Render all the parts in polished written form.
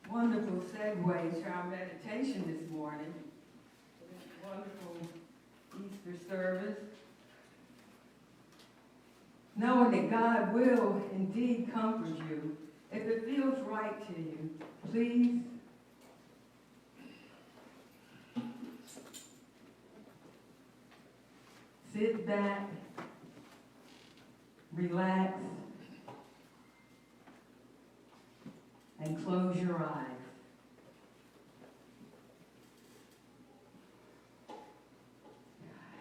wonderful segue to our meditation this morning. This wonderful Easter service. Knowing that God will indeed comfort you. If it feels right to you, please sit back, relax, and close your eyes.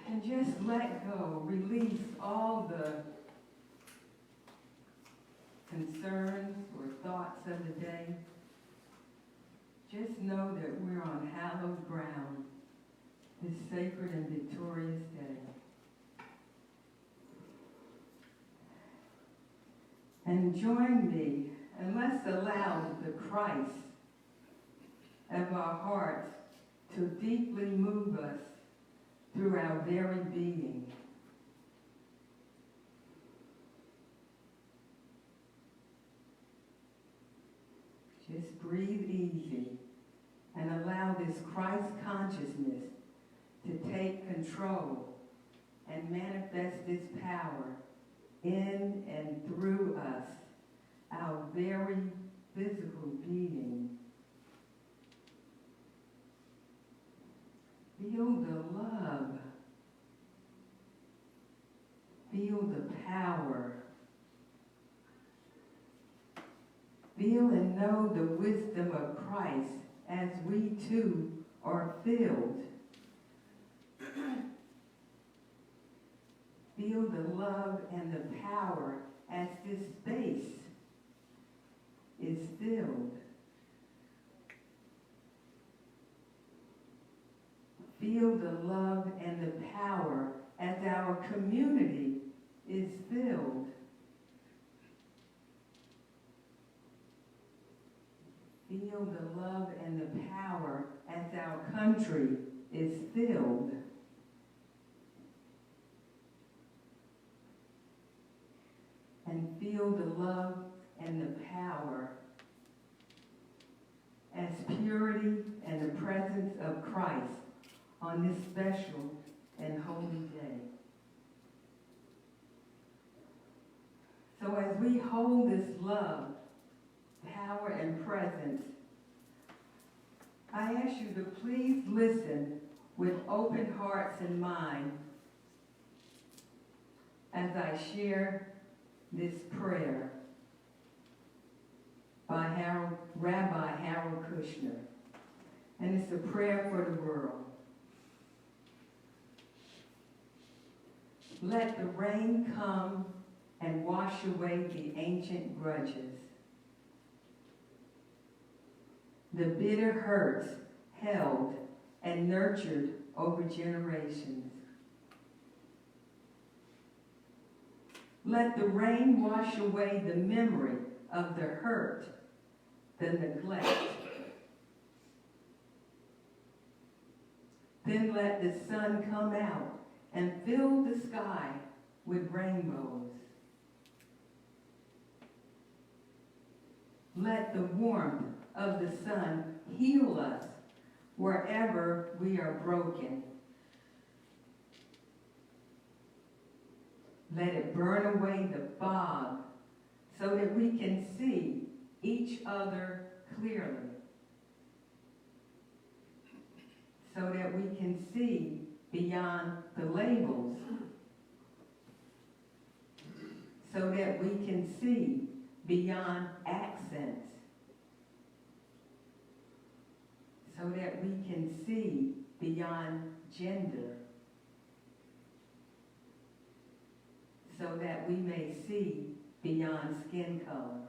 And just let go, release all the concerns or thoughts of the day. Just know that we're on hallowed ground this sacred and victorious day. And join me, and let's allow the Christ of our hearts to deeply move us through our very being. Just breathe easy and allow this Christ consciousness to take control and manifest its power in and through us, our very physical being. Feel the love. Feel the power. Feel and know the wisdom of Christ as we too are filled. Feel the love and the power as this space is filled. Feel the love and the power as our community is filled. Feel the love and the power as our country is filled. And feel the love and the power as purity and the presence of Christ on this special and holy day. So as we hold this love, power, and presence, I ask you to please listen with open hearts and minds as I share this prayer by Rabbi Harold Kushner. And it's a prayer for the world. Let the rain come and wash away the ancient grudges, the bitter hurts held and nurtured over generations. Let the rain wash away the memory of the hurt, the neglect. Then let the sun come out and fill the sky with rainbows. Let the warmth of the sun heal us wherever we are broken. Let it burn away the fog so that we can see each other clearly. So that we can see beyond the labels. So that we can see beyond accents. So that we can see beyond gender. So that we may see beyond skin color.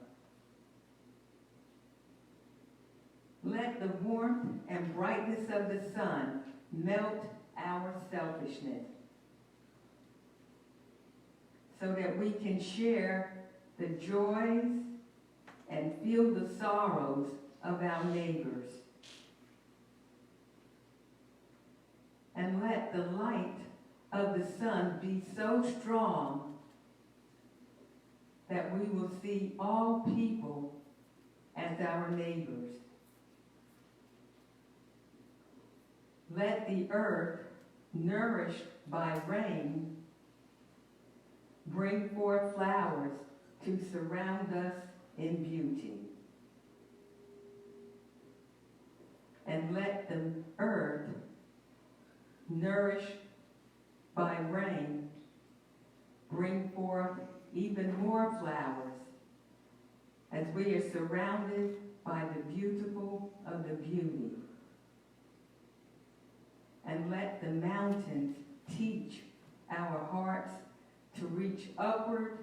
Let the warmth and brightness of the sun melt our selfishness so that we can share the joys and feel the sorrows of our neighbors. And let the light of the sun be so strong that we will see all people as our neighbors. Let the earth, nourished by rain, bring forth flowers to surround us in beauty. And let the earth, nourished by rain, bring forth even more flowers as we are surrounded by the beautiful of the beauty. And let the mountains teach our hearts to reach upward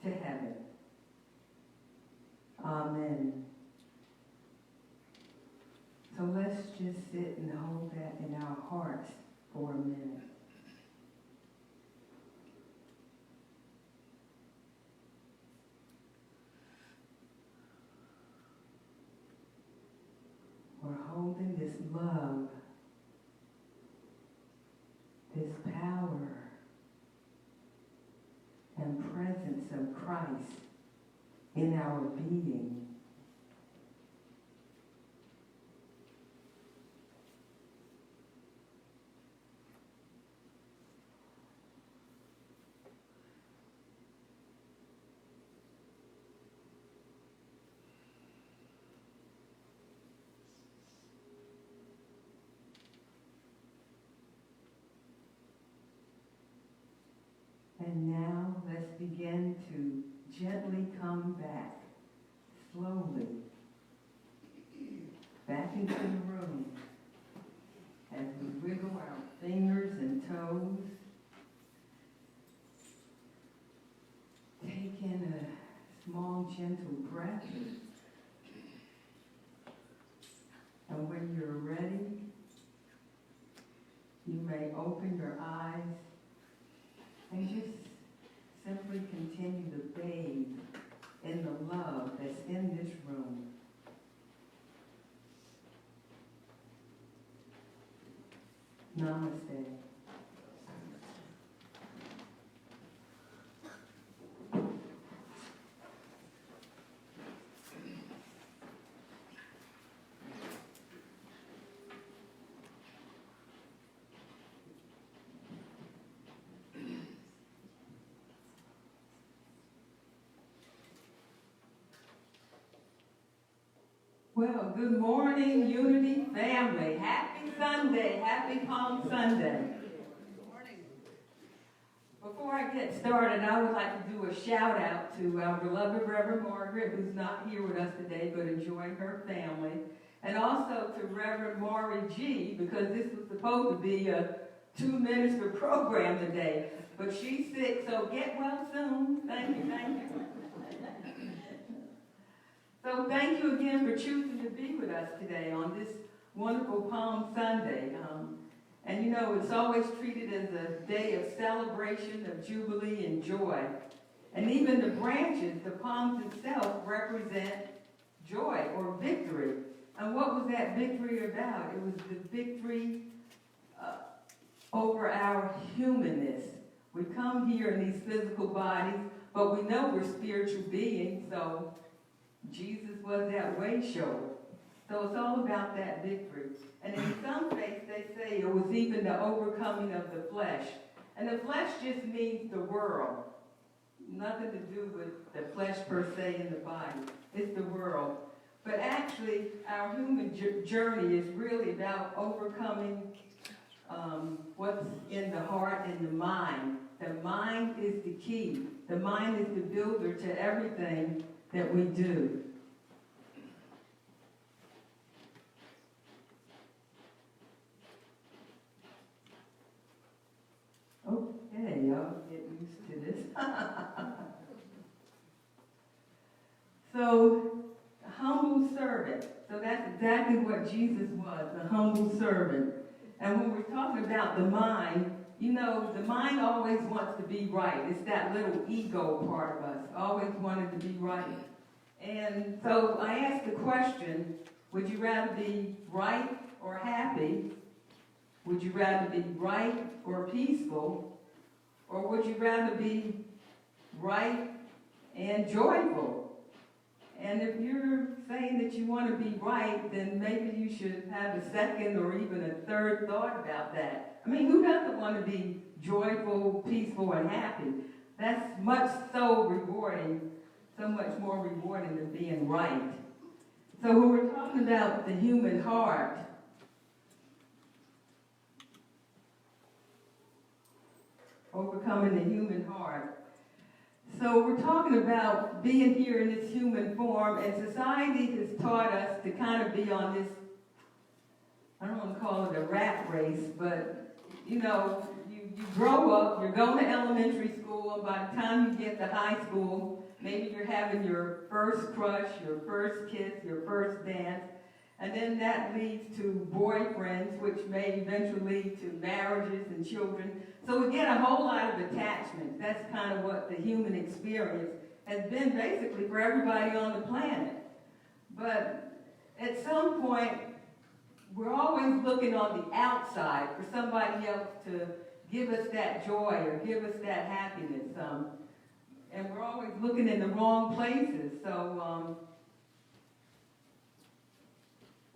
to heaven. Amen. So let's just sit and hold that in our hearts for a minute. We're holding this love, this power and presence of Christ in our being. And now let's begin to gently come back, slowly, back into the room as we wiggle our fingers and toes. Take in a small, gentle breath. And when you're ready, you may open your eyes and just simply continue to bathe in the love that's in this room. Namaste. Well, good morning, Unity family. Happy Sunday. Happy Palm Sunday. Good morning. Before I get started, I would like to do a shout out to our beloved Reverend Margaret, who's not here with us today, but enjoying her family. And also to Reverend Maury G, because this was supposed to be a 2-minister program today. But she's sick, so get well soon. Thank you, thank you. So thank you again for choosing to be with us today on this wonderful Palm Sunday. And you know, it's always treated as a day of celebration, of jubilee and joy. And even the branches, the palms itself, represent joy or victory. And what was that victory about? It was the victory over our humanness. We come here in these physical bodies, but we know we're spiritual beings, so Jesus was that way show. So it's all about that victory. And in some faiths, they say it was even the overcoming of the flesh. And the flesh just means the world. Nothing to do with the flesh per se in the body. It's the world. But actually, our human journey is really about overcoming what's in the heart and the mind. The mind is the key. The mind is the builder to everything that we do. Okay, y'all get used to this. So, a humble servant. So that's exactly what Jesus was, a humble servant. And when we're talking about the mind, you know, the mind always wants to be right. It's that little ego part of us, always wanted to be right. And so I asked the question, would you rather be right or happy? Would you rather be right or peaceful? Or would you rather be right and joyful? And if you're saying that you want to be right, then maybe you should have a second or even a third thought about that. I mean, who doesn't want to be joyful, peaceful, and happy? That's much so rewarding, so much more rewarding than being right. So when we're talking about the human heart, overcoming the human heart. So we're talking about being here in this human form, and society has taught us to kind of be on this, I don't want to call it a rat race, but you know, you grow up, you're going to elementary school, and by the time you get to high school, maybe you're having your first crush, your first kiss, your first dance, and then that leads to boyfriends, which may eventually lead to marriages and children. So we get a whole lot of attachment. That's kind of what the human experience has been basically for everybody on the planet. But at some point, we're always looking on the outside for somebody else to give us that joy or give us that happiness. And we're always looking in the wrong places.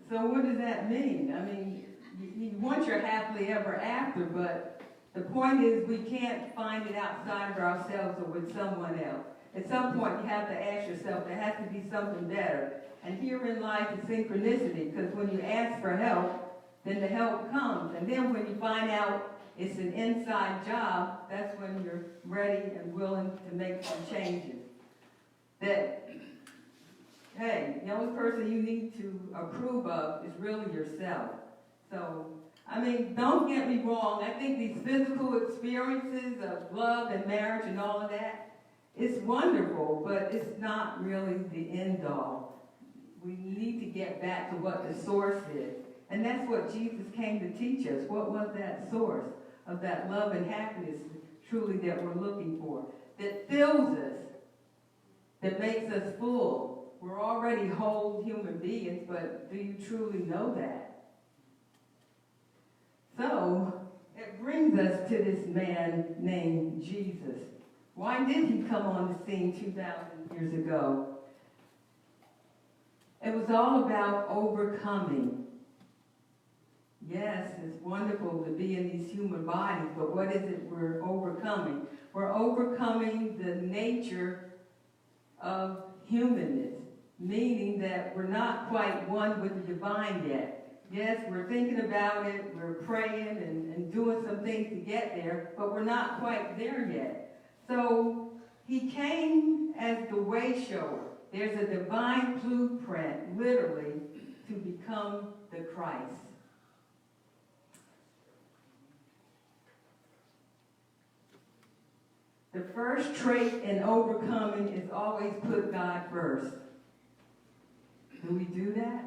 So what does that mean? I mean, you want your happily ever after, but the point is we can't find it outside of ourselves or with someone else. At some point, you have to ask yourself, there has to be something better. And herein lies the synchronicity, because when you ask for help, then the help comes. And then when you find out it's an inside job, that's when you're ready and willing to make some changes. That, hey, the only person you need to approve of is really yourself. So, I mean, don't get me wrong. I think these physical experiences of love and marriage and all of that, it's wonderful, but it's not really the end all. We need to get back to what the source is. And that's what Jesus came to teach us. What was that source of that love and happiness truly that we're looking for? That fills us, that makes us full. We're already whole human beings, but do you truly know that? So, it brings us to this man named Jesus. Why did he come on the scene 2,000 years ago? It was all about overcoming. Yes, it's wonderful to be in these human bodies, but what is it we're overcoming? We're overcoming the nature of humanness, meaning that we're not quite one with the divine yet. Yes, we're thinking about it, we're praying and doing some things to get there, but we're not quite there yet. So he came as the way shower. There's a divine blueprint, literally, to become the Christ. The first trait in overcoming is always put God first. Do we do that?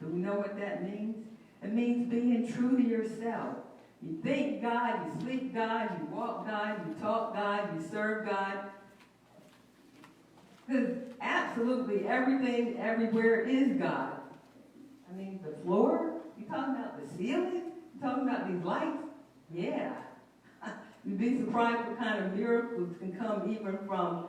Do we know what that means? It means being true to yourself. You think God, you sleep God, you walk God, you talk God, you serve God. Because absolutely everything, everywhere is God. I mean, the floor? You talking about the ceiling? You talking about these lights? Yeah. You'd be surprised what kind of miracles can come even from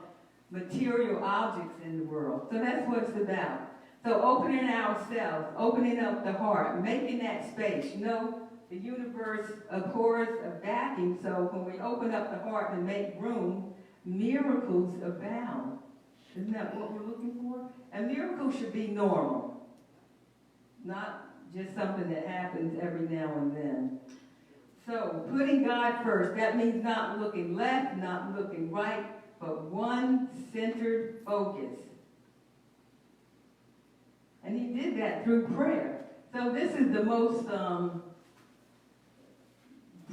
material objects in the world. So that's what it's about. So opening ourselves, opening up the heart, making that space. You know, the universe abhors a vacuum, so when we open up the heart and make room, miracles abound. Isn't that what we're looking for? And miracles should be normal, not just something that happens every now and then. So putting God first, that means not looking left, not looking right, but one centered focus. And he did that through prayer. So this is the most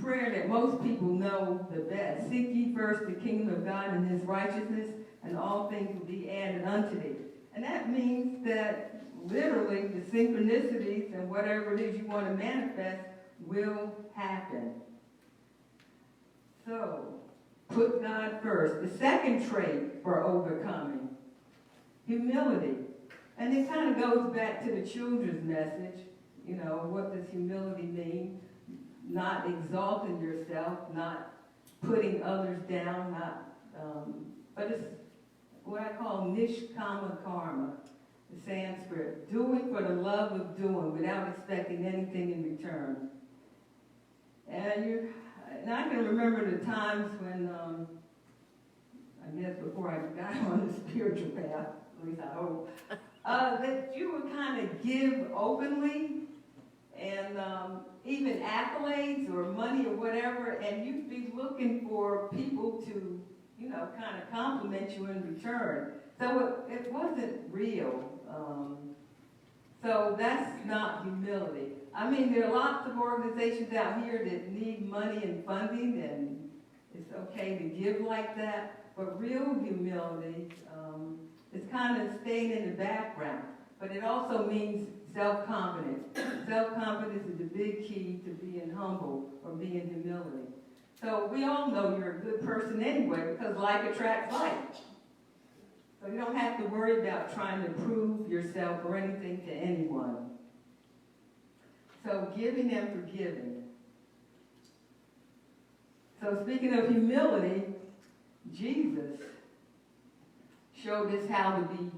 prayer that most people know the best. Seek ye first the kingdom of God and his righteousness, and all things will be added unto thee. And that means that literally the synchronicities and whatever it is you want to manifest will happen. So, put God first. The second trait for overcoming, humility. And it kind of goes back to the children's message. You know, what does humility mean? Not exalting yourself, not putting others down, not, but it's what I call nishkama karma. the Sanskrit, doing for the love of doing without expecting anything in return. And I can remember the times when, I guess before I got on the spiritual path, at least I hope, that you would kind of give openly, and even accolades or money or whatever, and you'd be looking for people to, kind of compliment you in return. So it wasn't real. So that's not humility. I mean, there are lots of organizations out here that need money and funding, and it's okay to give like that. But real humility is kind of staying in the background. But it also means self-confidence. Self-confidence is the big key to being humble or being humility. So we all know you're a good person anyway, because like attracts like. So you don't have to worry about trying to prove yourself or anything to anyone. So giving and forgiving. So speaking of humility, Jesus showed us how to be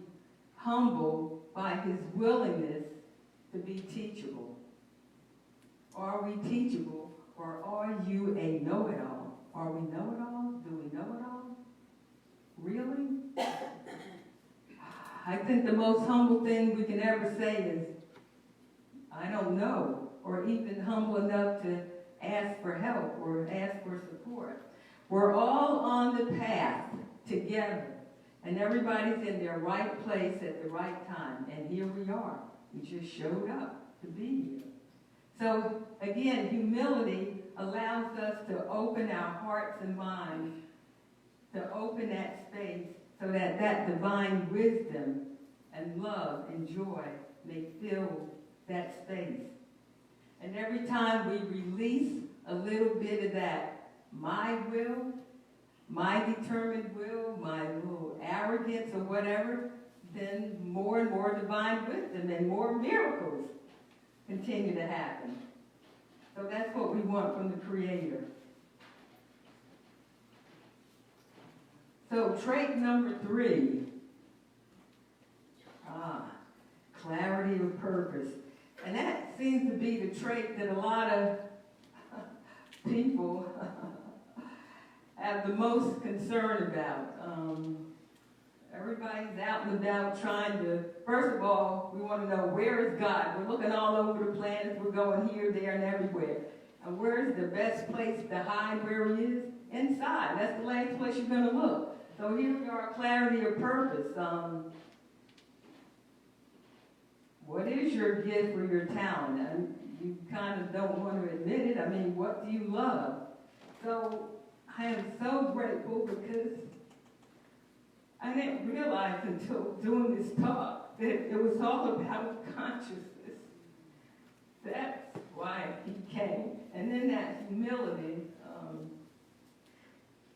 humble by his willingness to be teachable. Are we teachable, or are you a know-it-all? Are we know-it-all? Do we know it all? Really? I think the most humble thing we can ever say is, I don't know, or even humble enough to ask for help or ask for support. We're all on the path together, and everybody's in their right place at the right time, and here we are. We just showed up to be here. So again, humility allows us to open our hearts and minds, to open that space so that that divine wisdom and love and joy may fill that space. And every time we release a little bit of that, my will, my determined will, my little arrogance or whatever, then more and more divine wisdom and more miracles continue to happen. So that's what we want from the Creator. So trait number 3, clarity of purpose. And that seems to be the trait that a lot of people have the most concern about. Everybody's out and about trying to, first of all, we want to know, where is God? We're looking all over the planet. We're going here, there, and everywhere. And where's the best place to hide where he is? Inside. That's the last place you're going to look. So here we are, clarity of purpose. What is your gift or your talent? And you kind of don't want to admit it. I mean, what do you love? So I am so grateful, because I didn't realize until doing this talk that it was all about consciousness. That's why he came. And then that humility.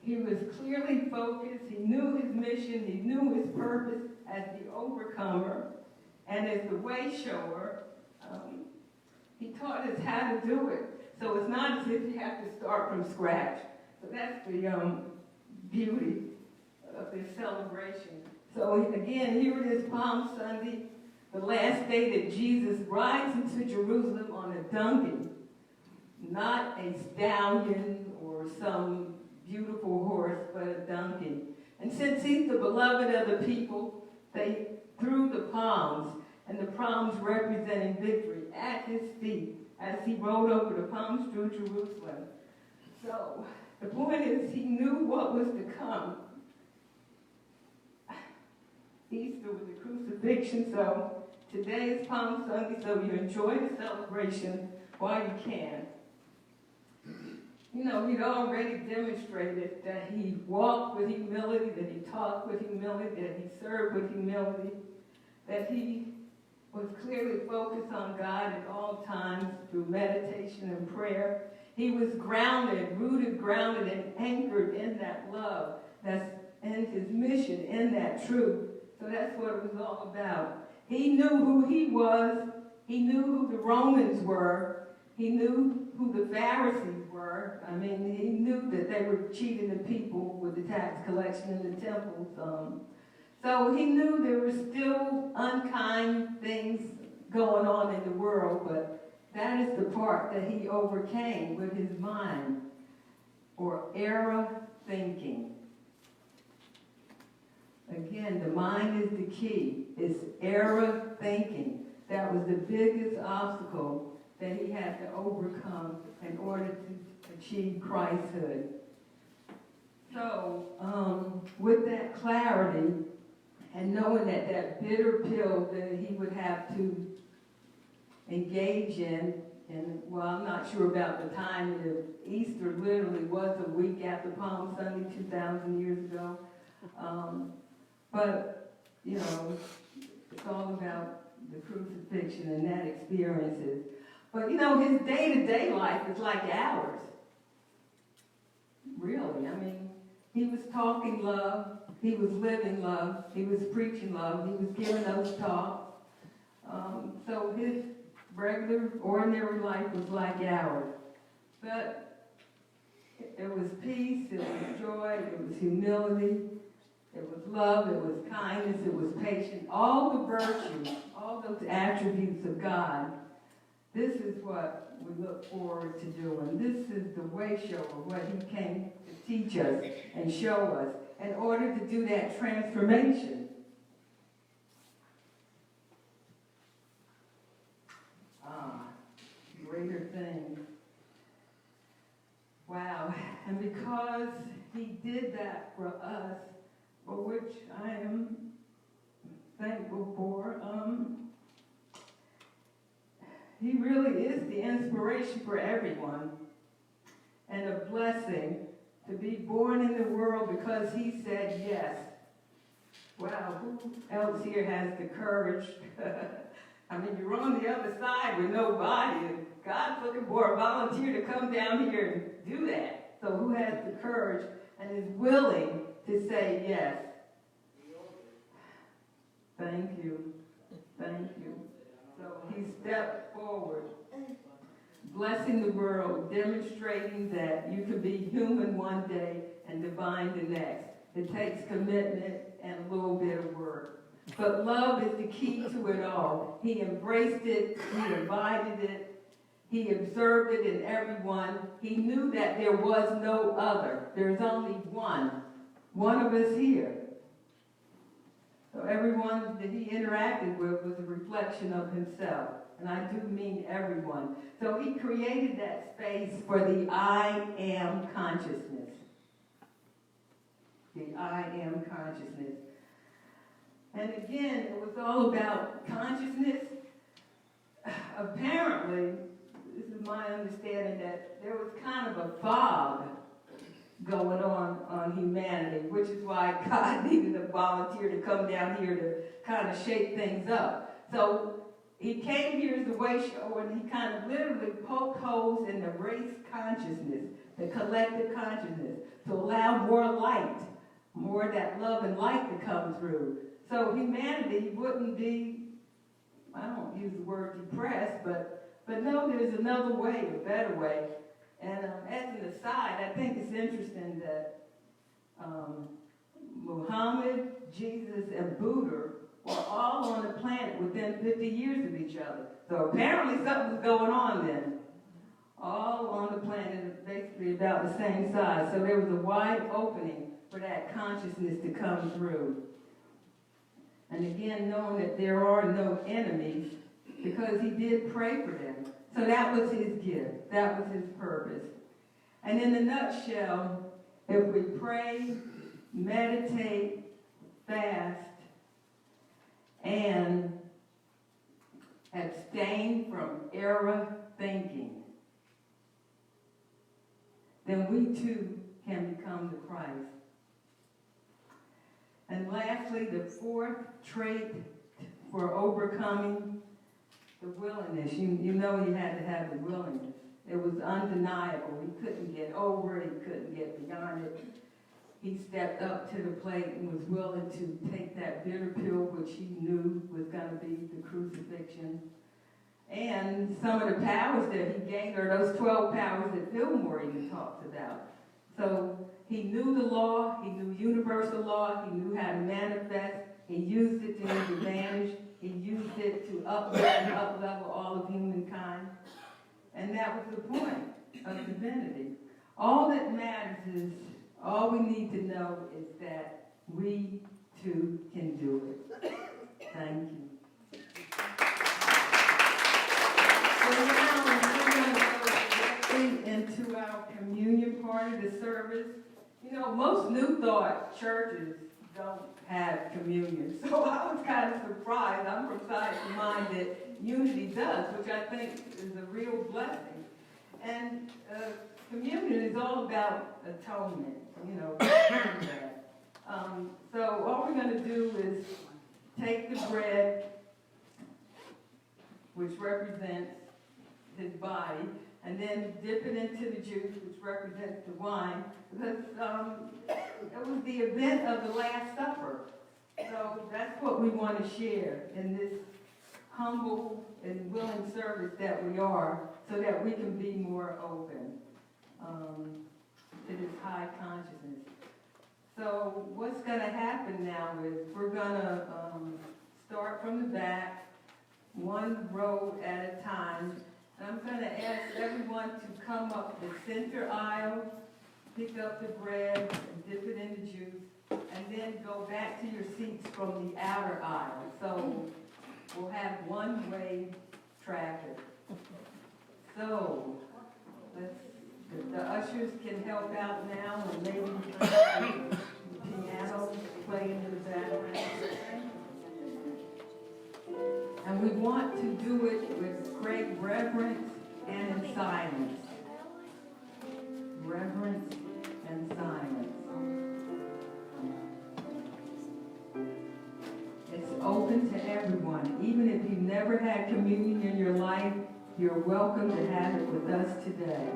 He was clearly focused. He knew his mission. He knew his purpose as the overcomer and as the way shower. He taught us how to do it. So it's not as if you have to start from scratch. So that's the beauty of this celebration. So again, here it is, Palm Sunday, the last day that Jesus rides into Jerusalem on a donkey, not a stallion or some beautiful horse, but a donkey. And since he's the beloved of the people, they threw the palms, and the palms representing victory, at his feet as he rode over the palms through Jerusalem. So the point is, he knew what was to come. Easter was the crucifixion, so today is Palm Sunday, so you enjoy the celebration while you can. He'd already demonstrated that he walked with humility, that he talked with humility, that he served with humility, that he was clearly focused on God at all times through meditation and prayer. He was grounded, rooted, grounded, and anchored in that love that's in his mission, in that truth. So that's what it was all about. He knew who he was. He knew who the Romans were. He knew who the Pharisees were. I mean, he knew that they were cheating the people with the tax collection in the temples. So he knew there were still unkind things going on in the world, but that is the part that he overcame with his mind, or era thinking. Again, the mind is the key. It's era thinking. That was the biggest obstacle that he had to overcome in order to achieve Christhood. So, with that clarity, and knowing that that bitter pill that he would have to engage in, and well, I'm not sure about the time, if Easter literally was a week after Palm Sunday 2,000 years ago. But, you know, it's all about the crucifixion and that experiences. But, you know, his day-to-day life is like ours. Really, I mean, he was talking love, he was living love, he was preaching love, he was giving those talks. So his regular, ordinary life was like ours. But it was peace, it was joy, it was humility, it was love, it was kindness, it was patience, all the virtues, all those attributes of God. This is what we look forward to doing. This is the way show of what he came to teach us and show us in order to do that transformation. Greater things. Wow. And because he did that for us, for which I am thankful for, he really is the inspiration for everyone and a blessing to be born in the world because he said yes. Wow, who else here has the courage? I mean, you're on the other side with nobody, and God's looking for a volunteer to come down here and do that. So who has the courage and is willing to say yes? Thank you. Thank you. So he stepped forward, blessing the world, demonstrating that you can be human one day and divine the next. It takes commitment and a little bit of work. But love is the key to it all. He embraced it, he invited it, he observed it in everyone. He knew that there was no other. There's only one of us here. So everyone that he interacted with was a reflection of himself. And I do mean everyone. So he created that space for the I am consciousness. The I am consciousness. And again, it was all about consciousness. Apparently, this is my understanding, that there was kind of a fog going on humanity, which is why God needed a volunteer to come down here to kind of shake things up. So he came here as a way show, and he kind of literally poked holes in the race consciousness, the collective consciousness, to allow more light, more of that love and light to come through. So humanity wouldn't be, I don't use the word depressed, but no, there's another way, a better way. And as an aside, I think it's interesting that Muhammad, Jesus, and Buddha were all on the planet within 50 years of each other. So apparently something was going on then. All on the planet, basically about the same size. So there was a wide opening for that consciousness to come through. And again, knowing that there are no enemies, because he did pray for them. So that was his gift. That was his purpose. And in a nutshell, if we pray, meditate, fast, and abstain from error thinking, then we too can become the Christ. And lastly, the fourth trait for overcoming the willingness. You know you had to have the willingness. It was undeniable. He couldn't get over it. He couldn't get beyond it. He stepped up to the plate and was willing to take that bitter pill, which he knew was going to be the crucifixion. And some of the powers that he gained are those 12 powers that Fillmore even talks about. So he knew the law, he knew universal law, he knew how to manifest, He used it to his advantage. He used it to uplift and up-level all of humankind. And that was the point of divinity. All that matters is, all we need to know is that we too can do it. Thank you. So now we're going to go directly into our communion part of the service. You know, most New Thought churches don't have communion. So I was kind of surprised. I'm from Science of Mind that Unity does, which I think is a real blessing. And communion is all about atonement, you know. So all we're going to do is take the bread, which represents his body, and then dip it into the juice, which represents the wine, because it was the event of the Last Supper. So that's what we want to share in this humble and willing service that we are, so that we can be more open to this high consciousness. So what's going to happen now is we're going to start from the back, one row at a time. And I'm going to ask everyone to come up the center aisle, pick up the bread, and dip it in the juice, and then go back to your seats from the outer aisle. So we'll have one-way traffic. So if the ushers can help out now, and maybe the piano playing in the background. And we want to do it with great reverence and in silence. Reverence and silence. It's open to everyone. Even if you've never had communion in your life, you're welcome to have it with us today.